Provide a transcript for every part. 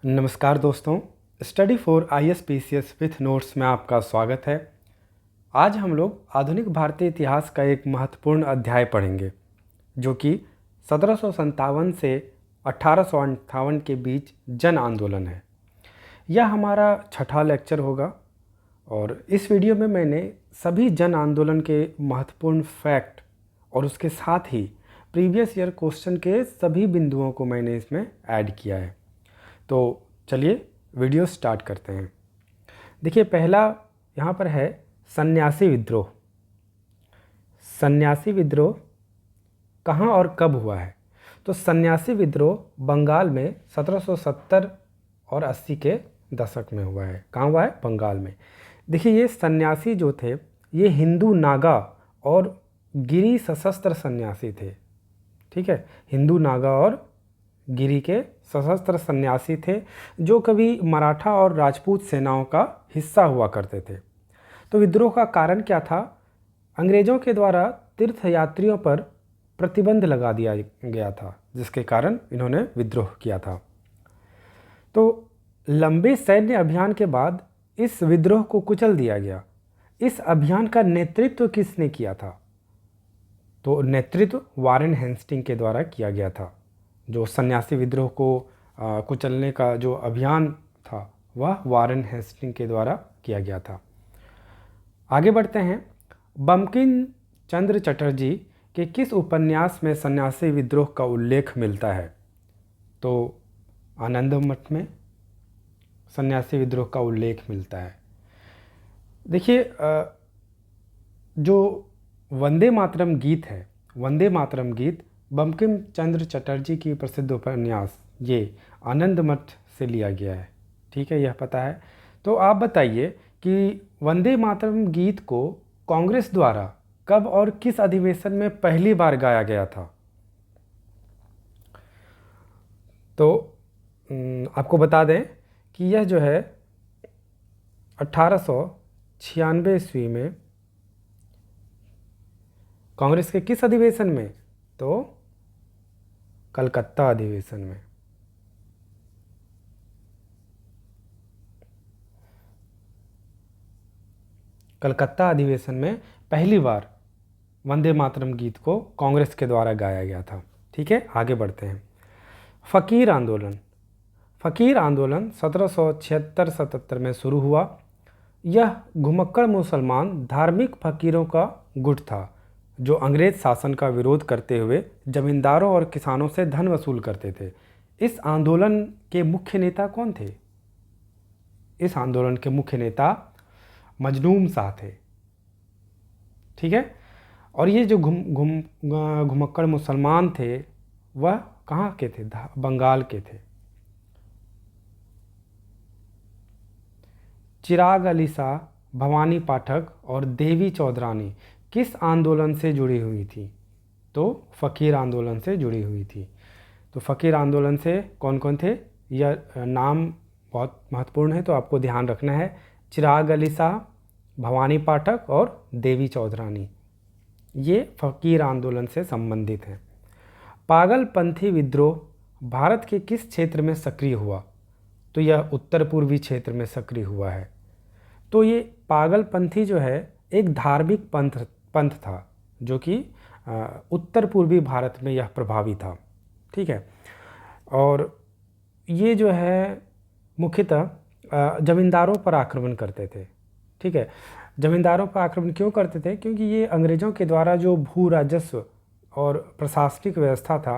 नमस्कार दोस्तों, study for ISPCS with notes में आपका स्वागत है। आज हम लोग आधुनिक भारतीय इतिहास का एक महत्वपूर्ण अध्याय पढ़ेंगे जो कि 1757 से 1858 के बीच जन आंदोलन है। यह हमारा छठा लेक्चर होगा और इस वीडियो में मैंने सभी जन आंदोलन के महत्वपूर्ण फैक्ट और उसके साथ ही प्रीवियस ईयर क्वेश्चन के सभी बिंदुओं को मैंने इसमें ऐड किया है। तो चलिए वीडियो स्टार्ट करते हैं। देखिए, पहला यहाँ पर है सन्यासी विद्रोह। सन्यासी विद्रोह कहाँ और कब हुआ है? तो सन्यासी विद्रोह बंगाल में 1770 और 80 के दशक में हुआ है। कहाँ हुआ है? बंगाल में। देखिए, ये सन्यासी जो थे ये हिंदू नागा और गिरी सशस्त्र सन्यासी थे। ठीक है, हिंदू नागा और गिरी के सशस्त्र सन्यासी थे जो कभी मराठा और राजपूत सेनाओं का हिस्सा हुआ करते थे। तो विद्रोह का कारण क्या था? अंग्रेज़ों के द्वारा तीर्थयात्रियों पर प्रतिबंध लगा दिया गया था, जिसके कारण इन्होंने विद्रोह किया था। तो लंबे सैन्य अभियान के बाद इस विद्रोह को कुचल दिया गया। इस अभियान का नेतृत्व किसने किया था? तो नेतृत्व वारेन हेस्टिंग के द्वारा किया गया था। जो सन्यासी विद्रोह को कुचलने का जो अभियान था वह वारेन हेस्टिंग के द्वारा किया गया था। आगे बढ़ते हैं। बंकिम चंद्र चटर्जी के किस उपन्यास में सन्यासी विद्रोह का उल्लेख मिलता है? तो आनंद मठ में सन्यासी विद्रोह का उल्लेख मिलता है। देखिए, जो वंदे मातरम गीत है, वंदे मातरम गीत बंकिम चंद्र चटर्जी की प्रसिद्ध उपन्यास ये आनंद मठ से लिया गया है। ठीक है, यह पता है। तो आप बताइए कि वंदे मातरम गीत को कांग्रेस द्वारा कब और किस अधिवेशन में पहली बार गाया गया था? तो आपको बता दें कि यह जो है 1896 ईस्वी में कांग्रेस के किस अधिवेशन में? तो कलकत्ता अधिवेशन में। कलकत्ता अधिवेशन में पहली बार वंदे मातरम गीत को कांग्रेस के द्वारा गाया गया था। ठीक है, आगे बढ़ते हैं। फ़कीर आंदोलन। फ़कीर आंदोलन 1776-77 में शुरू हुआ। यह घुमक्कड़ मुसलमान धार्मिक फ़कीरों का गुट था जो अंग्रेज़ शासन का विरोध करते हुए जमींदारों और किसानों से धन वसूल करते थे। इस आंदोलन के मुख्य नेता कौन थे? इस आंदोलन के मुख्य नेता मजनूम शाह थे। ठीक है, और ये जो घुमक्कड़ मुसलमान थे वह कहाँ के थे? बंगाल के थे। चिराग अली शाह, भवानी पाठक और देवी चौधरानी किस आंदोलन से जुड़ी हुई थी? तो फ़कीर आंदोलन से जुड़ी हुई थी। तो फ़कीर आंदोलन से कौन कौन थे? यह नाम बहुत महत्वपूर्ण है तो आपको ध्यान रखना है। चिराग अली शाह, भवानी पाठक और देवी चौधरानी, ये फ़कीर आंदोलन से संबंधित हैं। पागलपंथी विद्रोह भारत के किस क्षेत्र में सक्रिय हुआ? तो यह उत्तर पूर्वी क्षेत्र में सक्रिय हुआ है। तो ये पागलपंथी जो है एक धार्मिक पंथ था जो कि उत्तर पूर्वी भारत में यह प्रभावी था। ठीक है, और ये जो है मुख्यतः जमींदारों पर आक्रमण करते थे। ठीक है, जमींदारों पर आक्रमण क्यों करते थे? क्योंकि ये अंग्रेज़ों के द्वारा जो भू राजस्व और प्रशासनिक व्यवस्था था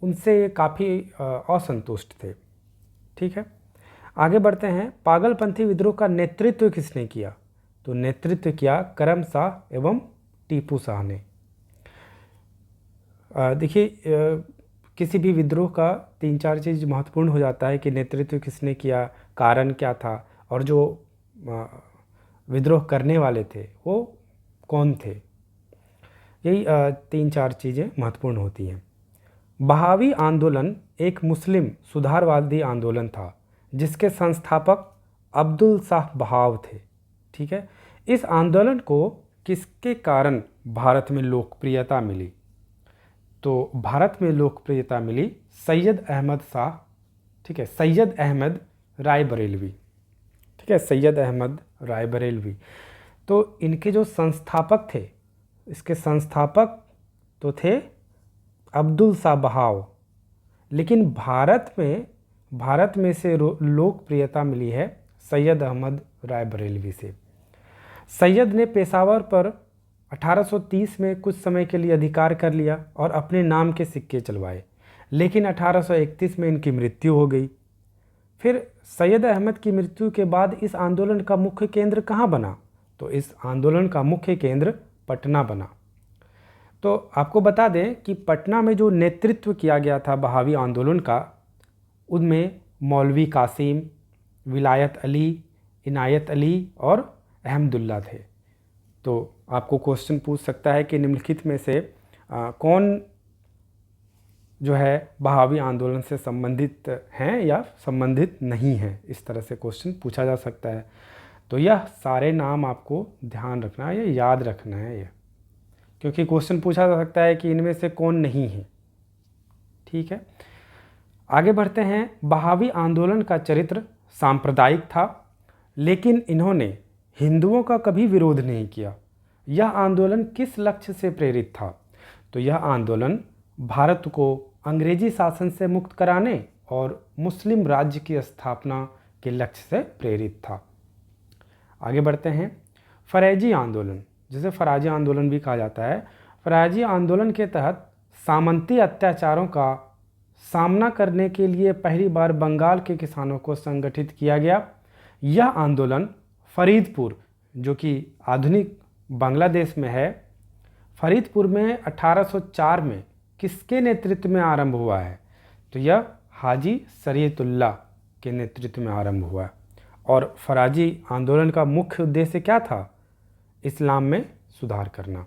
उनसे काफ़ी असंतुष्ट थे। ठीक है, आगे बढ़ते हैं। पागलपंथी विद्रोह का नेतृत्व किसने किया? तो नेतृत्व किया करम शाह एवं टीपू शाह ने। देखिए, किसी भी विद्रोह का 3-4 चीज़ महत्वपूर्ण हो जाता है कि नेतृत्व किसने किया, कारण क्या था और जो विद्रोह करने वाले थे वो कौन थे। यही 3-4 चीज़ें महत्वपूर्ण होती हैं। बहावी आंदोलन एक मुस्लिम सुधारवादी आंदोलन था जिसके संस्थापक अब्दुल शाह बहाव थे। ठीक है, इस आंदोलन को किसके कारण भारत में लोकप्रियता मिली? तो भारत में लोकप्रियता मिली सैयद अहमद शाह ठीक है, सैयद अहमद राय बरेलवी। ठीक है, सैयद अहमद राय बरेलवी। तो इनके जो संस्थापक थे, इसके संस्थापक तो थे अब्दुल सा बहाव, लेकिन भारत में से लोकप्रियता मिली है सैयद अहमद राय बरेलवी से। सैयद ने पेशावर पर 1830 में कुछ समय के लिए अधिकार कर लिया और अपने नाम के सिक्के चलवाए, लेकिन 1831 में इनकी मृत्यु हो गई। फिर सैयद अहमद की मृत्यु के बाद इस आंदोलन का मुख्य केंद्र कहाँ बना? तो इस आंदोलन का मुख्य केंद्र पटना बना। तो आपको बता दें कि पटना में जो नेतृत्व किया गया था बहावी आंदोलन का, उनमें मौलवी कासिम, विलायत अली, इनायत अली और अहमदुल्ला थे। तो आपको क्वेश्चन पूछ सकता है कि निम्नलिखित में से कौन जो है बहावी आंदोलन से संबंधित हैं या संबंधित नहीं हैं, इस तरह से क्वेश्चन पूछा जा सकता है। तो यह सारे नाम आपको ध्यान रखना है, ये याद रखना है ये, क्योंकि क्वेश्चन पूछा जा सकता है कि इनमें से कौन नहीं है। ठीक है, आगे बढ़ते हैं। बहावी आंदोलन का चरित्र सांप्रदायिक था, लेकिन इन्होंने हिंदुओं का कभी विरोध नहीं किया। यह आंदोलन किस लक्ष्य से प्रेरित था? तो यह आंदोलन भारत को अंग्रेजी शासन से मुक्त कराने और मुस्लिम राज्य की स्थापना के लक्ष्य से प्रेरित था। आगे बढ़ते हैं। फरैजी आंदोलन, जिसे फराजी आंदोलन भी कहा जाता है, फराजी आंदोलन के तहत सामंती अत्याचारों का सामना करने के लिए पहली बार बंगाल के किसानों को संगठित किया गया। यह आंदोलन फरीदपुर, जो कि आधुनिक बांग्लादेश में है, फरीदपुर में 1804 में किसके नेतृत्व में आरंभ हुआ है? तो यह हाजी शरीयतुल्लाह के नेतृत्व में आरंभ हुआ। और फराजी आंदोलन का मुख्य उद्देश्य क्या था? इस्लाम में सुधार करना।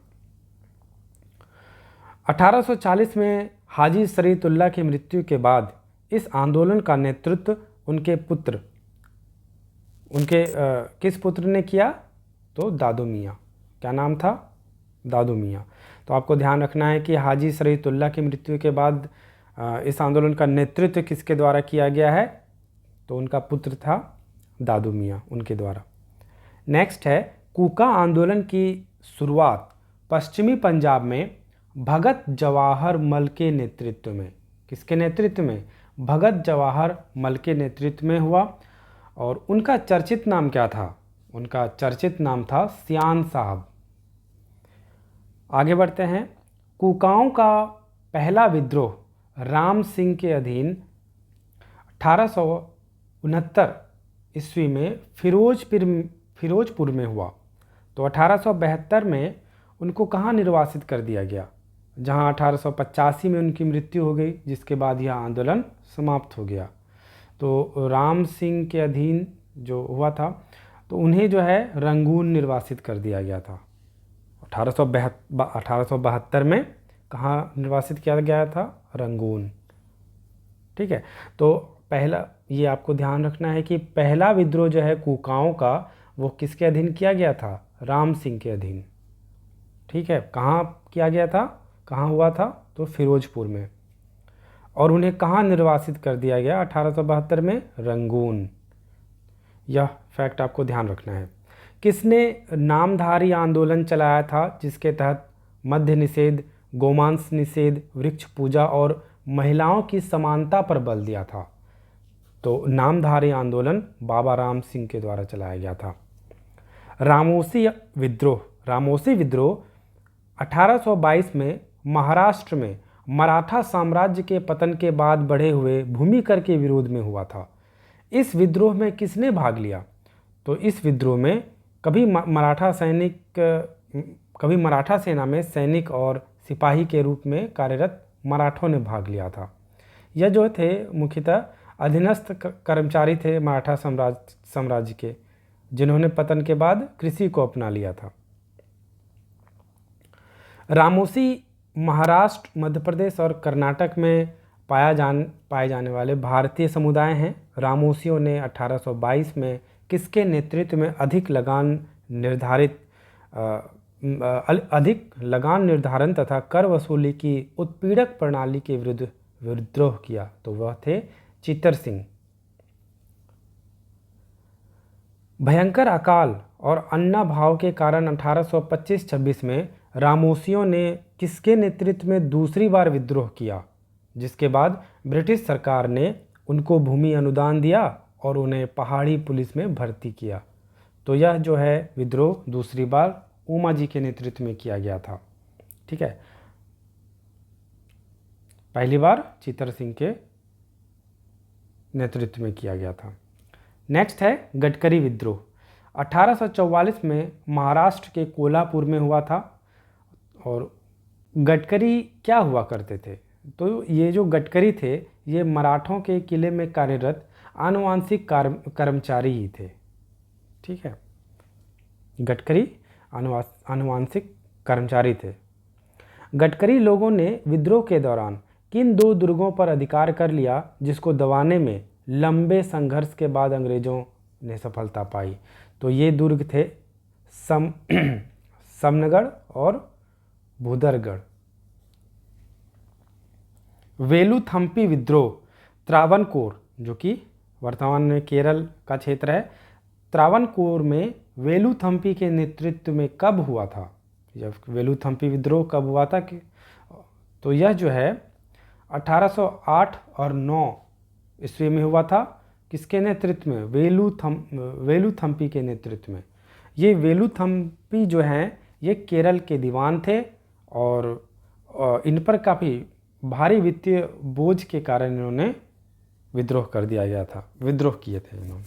1840 में हाजी शरीयतुल्लाह की मृत्यु के बाद इस आंदोलन का नेतृत्व किस पुत्र ने किया? तो दादू मियाँ। क्या नाम था? दादू मियाँ। तो आपको ध्यान रखना है कि हाजी शरीयतुल्लाह की मृत्यु के बाद इस आंदोलन का नेतृत्व किसके द्वारा किया गया है? तो उनका पुत्र था दादू मियाँ, उनके द्वारा। नेक्स्ट है, कूका आंदोलन की शुरुआत पश्चिमी पंजाब में भगत जवाहर मल के नेतृत्व में, किसके नेतृत्व में? भगत जवाहर मल के नेतृत्व में हुआ। और उनका चर्चित नाम क्या था? उनका चर्चित नाम था सियान साहब। आगे बढ़ते हैं। कूकाओं का पहला विद्रोह राम सिंह के अधीन 1869 ईस्वी में फिरोजपुर में हुआ। तो 1872 में उनको कहाँ निर्वासित कर दिया गया? जहाँ 1885 में उनकी मृत्यु हो गई, जिसके बाद यह आंदोलन समाप्त हो गया। तो राम सिंह के अधीन जो हुआ था, तो उन्हें जो है रंगून निर्वासित कर दिया गया था। 1872 में कहाँ निर्वासित किया गया था? रंगून। ठीक है, तो पहला ये आपको ध्यान रखना है कि पहला विद्रोह जो है कूकाओं का, वो किसके अधीन किया गया था? राम सिंह के अधीन। ठीक है, कहाँ किया गया था? कहाँ हुआ था? तो फिरोजपुर में। और उन्हें कहाँ निर्वासित कर दिया गया? 1872 में रंगून। यह फैक्ट आपको ध्यान रखना है। किसने नामधारी आंदोलन चलाया था, जिसके तहत मद्य निषेध, गोमांस निषेध, वृक्ष पूजा और महिलाओं की समानता पर बल दिया था? तो नामधारी आंदोलन बाबा राम सिंह के द्वारा चलाया गया था। रामोसी विद्रोह 1822 में महाराष्ट्र में मराठा साम्राज्य के पतन के बाद बढ़े हुए भूमिकर के विरोध में हुआ था। इस विद्रोह में किसने भाग लिया? तो इस विद्रोह में कभी मराठा सेना में सैनिक और सिपाही के रूप में कार्यरत मराठों ने भाग लिया था। यह जो थे मुख्यतः अधीनस्थ कर्मचारी थे मराठा साम्राज्य के, जिन्होंने पतन के बाद कृषि को अपना लिया था। रामोसी महाराष्ट्र, मध्य प्रदेश और कर्नाटक में पाए जाने वाले भारतीय समुदाय हैं। रामोसियों ने 1822 में किसके नेतृत्व में अधिक लगान निर्धारण तथा कर वसूली की उत्पीड़क प्रणाली के विरुद्ध विद्रोह किया? तो वह थे चीतर सिंह। भयंकर अकाल और अन्ना भाव के कारण 1825-26 में रामोसियों ने किसके नेतृत्व में दूसरी बार विद्रोह किया, जिसके बाद ब्रिटिश सरकार ने उनको भूमि अनुदान दिया और उन्हें पहाड़ी पुलिस में भर्ती किया। तो यह जो है विद्रोह दूसरी बार उमा जी के नेतृत्व में किया गया था। ठीक है, पहली बार चीतर सिंह के नेतृत्व में किया गया था। नेक्स्ट है गडकरी विद्रोह। 1844 में महाराष्ट्र के कोल्हापुर में हुआ था। और गडकरी क्या हुआ करते थे, तो ये जो गडकरी थे ये मराठों के किले में कार्यरत आनुवांशिक कर्मचारी ही थे। ठीक है, गडकरी आनुवांशिक कर्मचारी थे। गडकरी लोगों ने विद्रोह के दौरान किन 2 दुर्गों पर अधिकार कर लिया, जिसको दबाने में लंबे संघर्ष के बाद अंग्रेजों ने सफलता पाई। तो ये दुर्ग थे समनगढ़ और भूदरगढ़। वेलुथम्पी विद्रोह त्रावणकोर, जो कि वर्तमान में केरल का क्षेत्र है, त्रावणकोर में वेलुथम्पी के नेतृत्व में कब हुआ था? जब वेलुथम्पी विद्रोह कब हुआ था कि तो यह जो है 1808 और 9 ईस्वी में हुआ था। किसके नेतृत्व में? वेलुथम्पी के नेतृत्व में। ये वेलुथम्पी जो हैं ये केरल के दीवान थे और इन पर काफ़ी भारी वित्तीय बोझ के कारण इन्होंने विद्रोह कर दिया गया था, विद्रोह किए थे इन्होंने।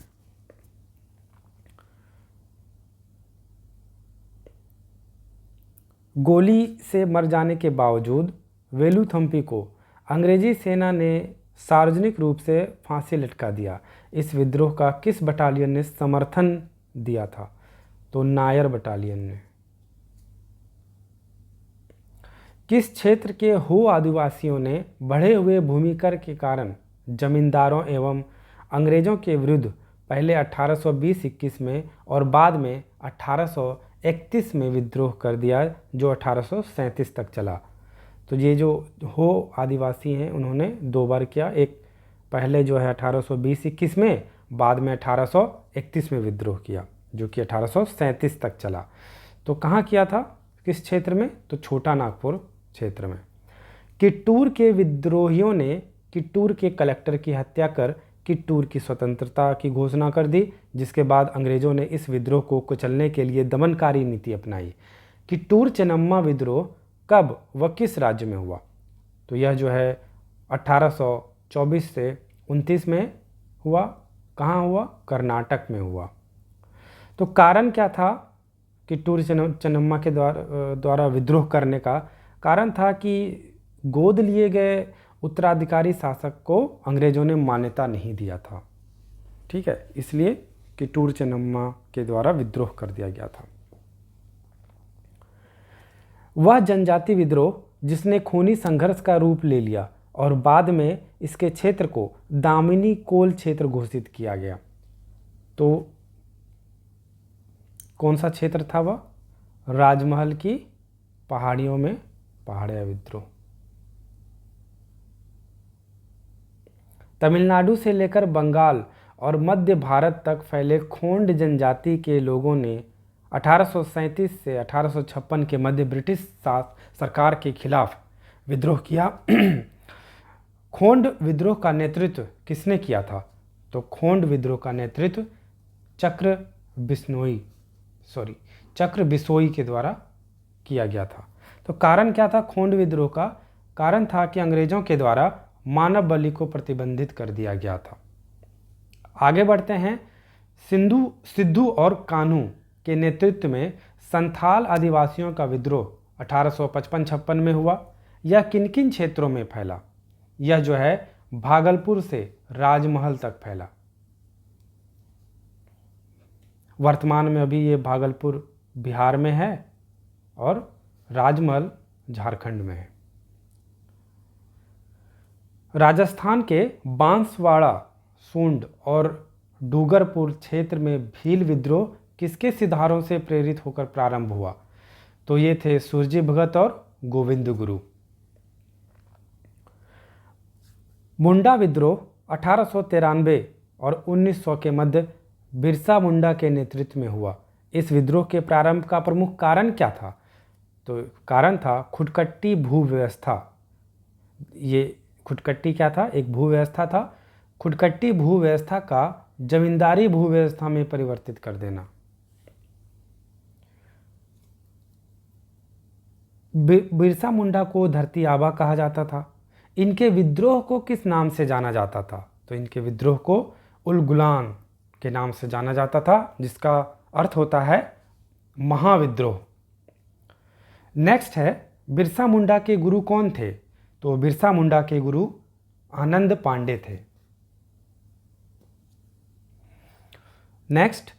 गोली से मर जाने के बावजूद वेलुथम्पी को अंग्रेजी सेना ने सार्वजनिक रूप से फांसी लटका दिया। इस विद्रोह का किस बटालियन ने समर्थन दिया था? तो नायर बटालियन ने। किस क्षेत्र के हो आदिवासियों ने बढ़े हुए भूमि कर के कारण जमींदारों एवं अंग्रेजों के विरुद्ध पहले 1820-21 में और बाद में 1831 में विद्रोह कर दिया, जो 1837 तक चला? तो ये जो हो आदिवासी हैं उन्होंने 2 बार किया, एक पहले जो है 1820-21 में, बाद में 1831 में विद्रोह किया, जो कि 1837 तक चला। तो कहाँ किया था, किस क्षेत्र में? तो छोटा नागपुर क्षेत्र में। कित्तूर के विद्रोहियों ने कित्तूर के कलेक्टर की हत्या कर कित्तूर की स्वतंत्रता की घोषणा कर दी, जिसके बाद अंग्रेजों ने इस विद्रोह को कुचलने के लिए दमनकारी नीति अपनाई। कित्तूर चेन्नम्मा विद्रोह कब व किस राज्य में हुआ? तो यह जो है 1824 से 29 में हुआ। कहाँ हुआ? कर्नाटक में हुआ। तो कारण क्या था कित्तूर चेन्नम्मा के द्वारा विद्रोह करने का? कारण था कि गोद लिए गए उत्तराधिकारी शासक को अंग्रेजों ने मान्यता नहीं दिया था। ठीक है, इसलिए कित्तूर चेन्नम्मा के द्वारा विद्रोह कर दिया गया था। वह जनजाति विद्रोह जिसने खूनी संघर्ष का रूप ले लिया और बाद में इसके क्षेत्र को दामिनी कोल क्षेत्र घोषित किया गया। तो कौन सा क्षेत्र था वह? राजमहल की पहाड़ियों में पहाड़िया विद्रोह। तमिलनाडु से लेकर बंगाल और मध्य भारत तक फैले खोंड जनजाति के लोगों ने 1837 से 1856 के मध्य ब्रिटिश सरकार के खिलाफ विद्रोह किया। खोंड विद्रोह का नेतृत्व किसने किया था? तो खोंड विद्रोह का नेतृत्व चक्र बिसोई के द्वारा किया गया था। तो कारण क्या था खोंड विद्रोह का? कारण था कि अंग्रेजों के द्वारा मानव बलि को प्रतिबंधित कर दिया गया था। आगे बढ़ते हैं। सिद्धू और कान्हू के नेतृत्व में संथाल आदिवासियों का विद्रोह 1855-56 में हुआ। यह किन किन क्षेत्रों में फैला? यह जो है भागलपुर से राजमहल तक फैला। वर्तमान में अभी ये भागलपुर बिहार में है और राजमहल झारखंड में है। राजस्थान के बांसवाड़ा, सूंड और डूंगरपुर क्षेत्र में भील विद्रोह किसके सिद्धांतों से प्रेरित होकर प्रारंभ हुआ? तो ये थे सुरजी भगत और गोविंद गुरु। मुंडा विद्रोह 1893 और 1900 के मध्य बिरसा मुंडा के नेतृत्व में हुआ। इस विद्रोह के प्रारंभ का प्रमुख कारण क्या था? तो कारण था खुटकट्टी भूव्यवस्था। ये खुटकट्टी क्या था? एक भूव्यवस्था था। खुटकट्टी भूव्यवस्था का जमींदारी भूव्यवस्था में परिवर्तित कर देना। बिरसा मुंडा को धरती आबा कहा जाता था। इनके विद्रोह को किस नाम से जाना जाता था? तो इनके विद्रोह को उल गुलान के नाम से जाना जाता था, जिसका अर्थ होता है महाविद्रोह। नेक्स्ट है, बिरसा मुंडा के गुरु कौन थे? तो बिरसा मुंडा के गुरु आनंद पांडे थे। नेक्स्ट,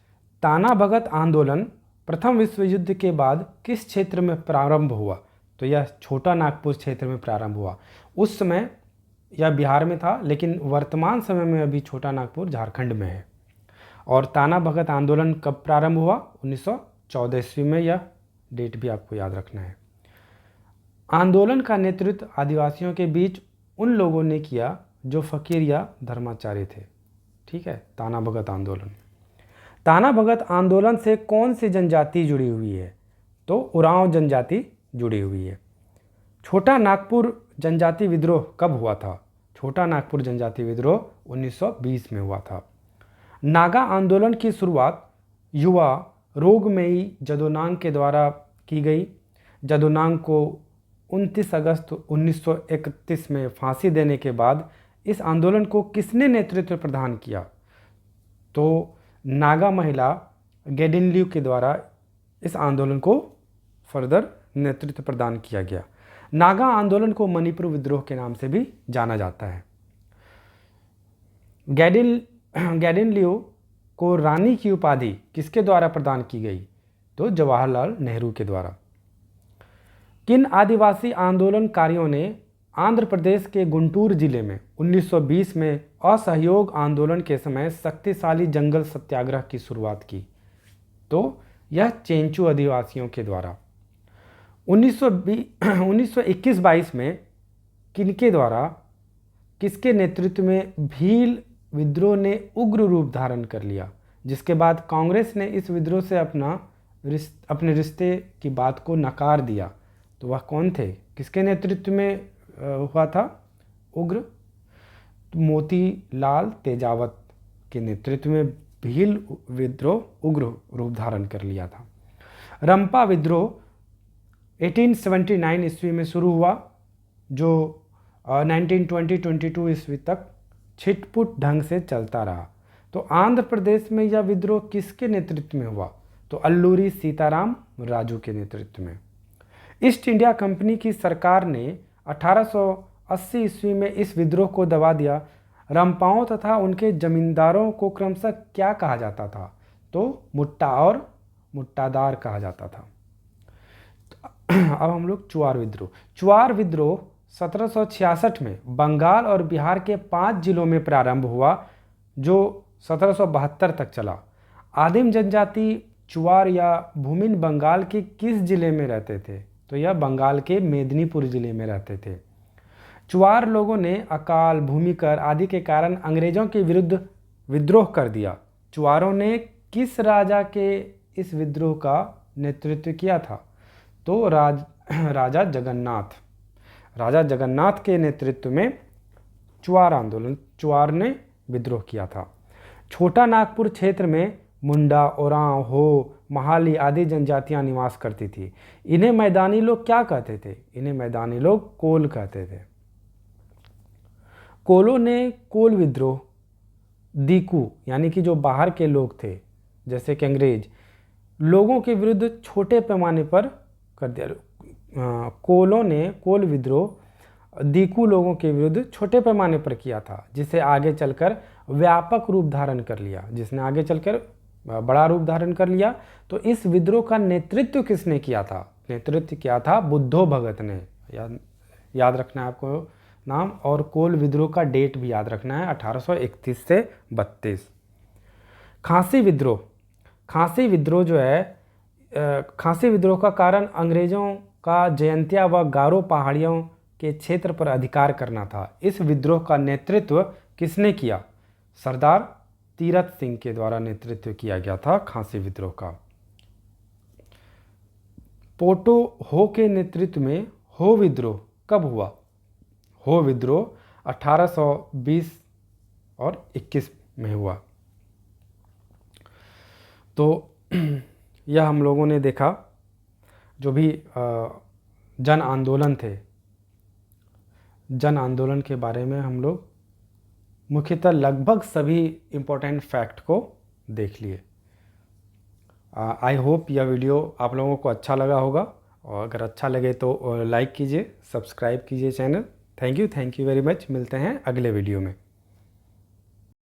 ताना भगत आंदोलन प्रथम विश्व युद्ध के बाद किस क्षेत्र में प्रारंभ हुआ? तो यह छोटा नागपुर क्षेत्र में प्रारंभ हुआ। उस समय यह बिहार में था, लेकिन वर्तमान समय में अभी छोटा नागपुर झारखंड में है। और ताना भगत आंदोलन कब प्रारंभ हुआ? 1914 ईस्वी में। यह डेट भी आपको याद रखना है। आंदोलन का नेतृत्व आदिवासियों के बीच उन लोगों ने किया जो फकीर या धर्माचार्य थे। ठीक है, ताना भगत आंदोलन। ताना भगत आंदोलन से कौन सी जनजाति जुड़ी हुई है? तो उरांव जनजाति जुड़ी हुई है। छोटा नागपुर जनजाति विद्रोह कब हुआ था? छोटा नागपुर जनजाति विद्रोह 1920 में हुआ था। नागा आंदोलन की शुरुआत युवा रोगमेई जदोनांग के द्वारा की गई। जदोनांग को 29 अगस्त 1931 में फांसी देने के बाद इस आंदोलन को किसने नेतृत्व प्रदान किया? तो नागा महिला गेडिनल्यू के द्वारा इस आंदोलन को फर्दर नेतृत्व प्रदान किया गया। नागा आंदोलन को मणिपुर विद्रोह के नाम से भी जाना जाता है। गेडिनल्यू को रानी की उपाधि किसके द्वारा प्रदान की गई? तो जवाहरलाल नेहरू के द्वारा। किन आदिवासी आंदोलनकारियों ने आंध्र प्रदेश के गुंटूर जिले में 1920 में असहयोग आंदोलन के समय शक्तिशाली जंगल सत्याग्रह की शुरुआत की? तो यह चेंचू आदिवासियों के द्वारा। 1921-22 में किनके द्वारा, किसके नेतृत्व में भील विद्रोह ने उग्र रूप धारण कर लिया, जिसके बाद कांग्रेस ने इस विद्रोह से अपने रिश्ते की बात को नकार दिया? तो वह कौन थे? किसके नेतृत्व में हुआ था उग्र? तो मोतीलाल तेजावत के नेतृत्व में भील विद्रोह उग्र रूप धारण कर लिया था। रंपा विद्रोह 1879 ईस्वी में शुरू हुआ, जो 1920-22 ईस्वी तक छिटपुट ढंग से चलता रहा। तो आंध्र प्रदेश में यह विद्रोह किसके नेतृत्व में हुआ? तो अल्लूरी सीताराम राजू के नेतृत्व में। ईस्ट इंडिया कंपनी की सरकार ने 1880 ईस्वी में इस विद्रोह को दबा दिया। रंपाओं तथा उनके जमींदारों को क्रमशः क्या कहा जाता था? तो मुट्टा और मुट्टादार कहा जाता था। अब हम लोग चुआर विद्रोह। चुआर विद्रोह 1766 में बंगाल और बिहार के 5 जिलों में प्रारंभ हुआ, जो 1772 तक चला। आदिम जनजाति चुआर या भूमिन बंगाल के किस जिले में रहते थे? तो यह बंगाल के मेदिनीपुर जिले में रहते थे। चुआर लोगों ने अकाल, भूमिकर आदि के कारण अंग्रेजों के विरुद्ध विद्रोह कर दिया। चुआरों ने किस राजा के इस विद्रोह का नेतृत्व किया था? तो राजा जगन्नाथ के नेतृत्व में चुआर ने विद्रोह किया था। छोटा नागपुर क्षेत्र में मुंडा, ओरांव, हो, महाली आदि जनजातियां निवास करती थी। इन्हें मैदानी लोग क्या कहते थे? इन्हें मैदानी लोग कोल कहते थे। कोलों ने कोल विद्रोह दीकू यानी कि जो बाहर के लोग थे, जैसे कि अंग्रेज लोगों के विरुद्ध छोटे पैमाने पर कर दिया। कोलों ने कोल विद्रोह दीकू लोगों के विरुद्ध छोटे पैमाने पर किया था, जिसे आगे चलकर व्यापक रूप धारण कर लिया, जिसने आगे चलकर बड़ा रूप धारण कर लिया। तो इस विद्रोह का नेतृत्व किसने किया था? नेतृत्व किया था बुद्धो भगत ने। याद रखना है आपको नाम, और कोल विद्रोह का डेट भी याद रखना है, 1831 से 32। खांसी विद्रोह। खांसी विद्रोह जो है, खांसी विद्रोह का कारण अंग्रेजों का जयंतिया व गारो पहाड़ियों के क्षेत्र पर अधिकार करना था। इस विद्रोह का नेतृत्व किसने किया? सरदार तीरथ सिंह के द्वारा नेतृत्व किया गया था खांसी विद्रोह का। पोटो हो के नेतृत्व में हो विद्रोह कब हुआ? हो विद्रोह 1820 और 21 में हुआ। तो यह हम लोगों ने देखा जो भी जन आंदोलन थे, जन आंदोलन के बारे में हम लोग मुख्यतः लगभग सभी इम्पोर्टेंट फैक्ट को देख लिए। आई होप यह वीडियो आप लोगों को अच्छा लगा होगा, और अगर अच्छा लगे तो लाइक कीजिए, सब्सक्राइब कीजिए channel. Thank you very much. मिलते हैं अगले वीडियो में।